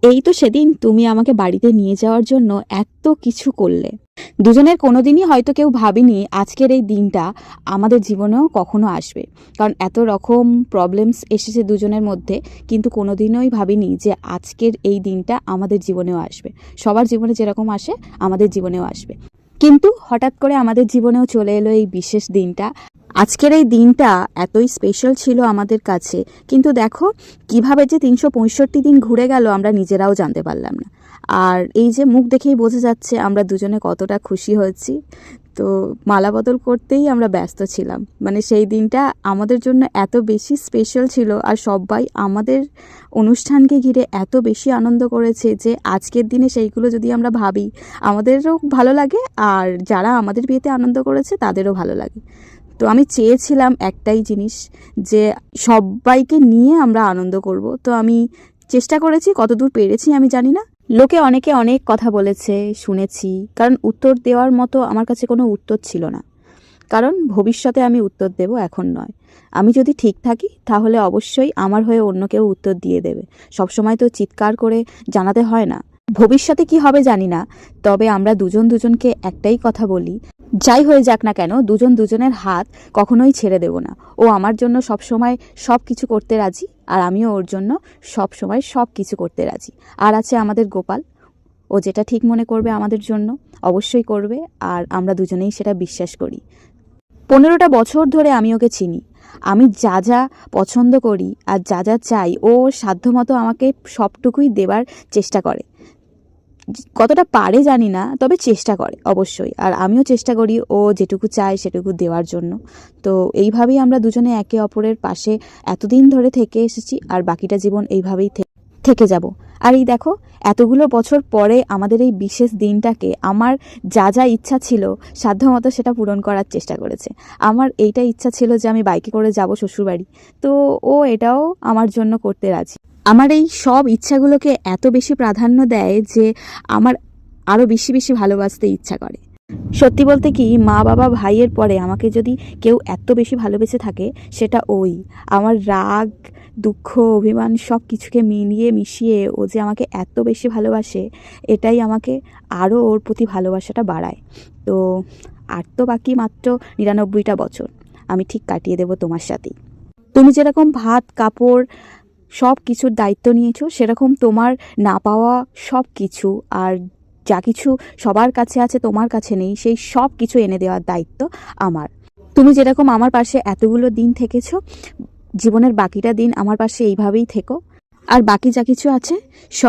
এই তো সেদিন তুমি আমাকে বাড়িতে নিয়ে যাওয়ার জন্য এত কিছু করলে। দুজনের কোনোদিনই হয়তো কেউ ভাবিনি আজকের এই দিনটা আমাদের জীবনেও কখনো আসবে, কারণ এত রকম প্রবলেমস এসেছে দুজনের মধ্যে, কিন্তু কোনোদিনই ভাবিনি যে আজকের এই দিনটা আমাদের জীবনেও আসবে। সবার জীবনে যেরকম আসে আমাদের জীবনেও আসবে, কিন্তু হঠাৎ করে আমাদের জীবনেও চলে এলো এই বিশেষ দিনটা। আজকের এই দিনটা এতই স্পেশাল ছিল আমাদের কাছে, কিন্তু দেখো কিভাবে যে 365 দিন ঘুরে গেল আমরা নিজেরাও জানতে পারলাম না। আর এই যে মুখ দেখেই বোঝা যাচ্ছে আমরা দুজনে কতটা খুশি হয়েছি। তো মালা বদল করতেই আমরা ব্যস্ত ছিলাম, মানে সেই দিনটা আমাদের জন্য এত বেশি স্পেশাল ছিল, আর সবাই আমাদের অনুষ্ঠানকে ঘিরে এত বেশি আনন্দ করেছে যে আজকের দিনে সেইগুলো যদি আমরা ভাবি আমাদেরও ভালো লাগে, আর যারা আমাদের বিয়েতে আনন্দ করেছে তাদেরও ভালো লাগে। তো আমি চেয়েছিলাম একটাই জিনিস, যে সবাইকে নিয়ে আমরা আনন্দ করব। তো আমি চেষ্টা করেছি, কতদূর পেরেছি আমি জানি না। লোকে অনেকে অনেক কথা বলেছে, শুনেছি, কারণ উত্তর দেওয়ার মতো আমার কাছে কোনো উত্তর ছিল না। কারণ ভবিষ্যতে আমি উত্তর দেব, এখন নয়। আমি যদি ঠিক থাকি তাহলে অবশ্যই আমার হয়ে অন্য কেউ উত্তর দিয়ে দেবে। সবসময় তো চিৎকার করে জানাতে হয় না। ভবিষ্যতে কি হবে জানি না, তবে আমরা দুজন দুজনকে একটাই কথা বলি, যাই হয়ে যাক না কেন দুজন দুজনের হাত কখনোই ছেড়ে দেব না। ও আমার জন্য সব সময় সব কিছু করতে রাজি, আর আমিও ওর জন্য সব সময় সব কিছু করতে রাজি। আর আছে আমাদের গোপাল, ও যেটা ঠিক মনে করবে আমাদের জন্য অবশ্যই করবে, আর আমরা দুজনেই সেটা বিশ্বাস করি। 15টা বছর ধরে আমি ওকে চিনি। আমি যা যা পছন্দ করি আর যা যা চাই ও সাধ্যমতো আমাকে সবটুকুই দেবার চেষ্টা করে। কতটা পারে জানি না, তবে চেষ্টা করে অবশ্যই, আর আমিও চেষ্টা করি ও যেটুকু চায় সেটুকু দেওয়ার জন্য। তো এইভাবেই আমরা দুজনে একে অপরের পাশে এতদিন ধরে থেকে এসেছি, আর বাকিটা জীবন এইভাবেই থেকে যাব। আর এই দেখো এতগুলো বছর পরে আমাদের এই বিশেষ দিনটাকে আমার যা যা ইচ্ছা ছিল সাধ্যমতো সেটা পূরণ করার চেষ্টা করেছে। আমার এইটা ইচ্ছা ছিল যে আমি বাইকে করে যাব শ্বশুরবাড়ি, তো ও এটাও আমার জন্য করতে রাজি। আমার এই সব ইচ্ছাগুলোকে এত বেশি প্রাধান্য দেয় যে আমার আরও বেশি বেশি ভালোবাসতে ইচ্ছা করে। সত্যি বলতে কি, মা বাবা ভাইয়ের পরে আমাকে যদি কেউ এত বেশি ভালোবেসে থাকে সেটা ওই। আমার রাগ, দুঃখ, অভিমান সব কিছুকে মিশিয়ে ও যে আমাকে এত বেশি ভালোবাসে, এটাই আমাকে আরও ওর প্রতি ভালোবাসাটা বাড়ায়। তো আর তো বাকি মাত্র 99টা বছর আমি ঠিক কাটিয়ে দেব তোমার সাথেই। তুমি যেরকম ভাত কাপড় সব কিছুর দায়িত্ব নিয়েছো, সেরকম তোমার না পাওয়া সব কিছু আর যা কিছু সবার কাছে আছে তোমার কাছে নেই, সেই সব কিছু এনে দেওয়ার দায়িত্ব আমার। তুমি যেরকম আমার পাশে এতগুলো দিন থেকেছো, জীবনের বাকিটা দিন আমার পাশে এইভাবেই থেকো, আর বাকি যা কিছু আছে সব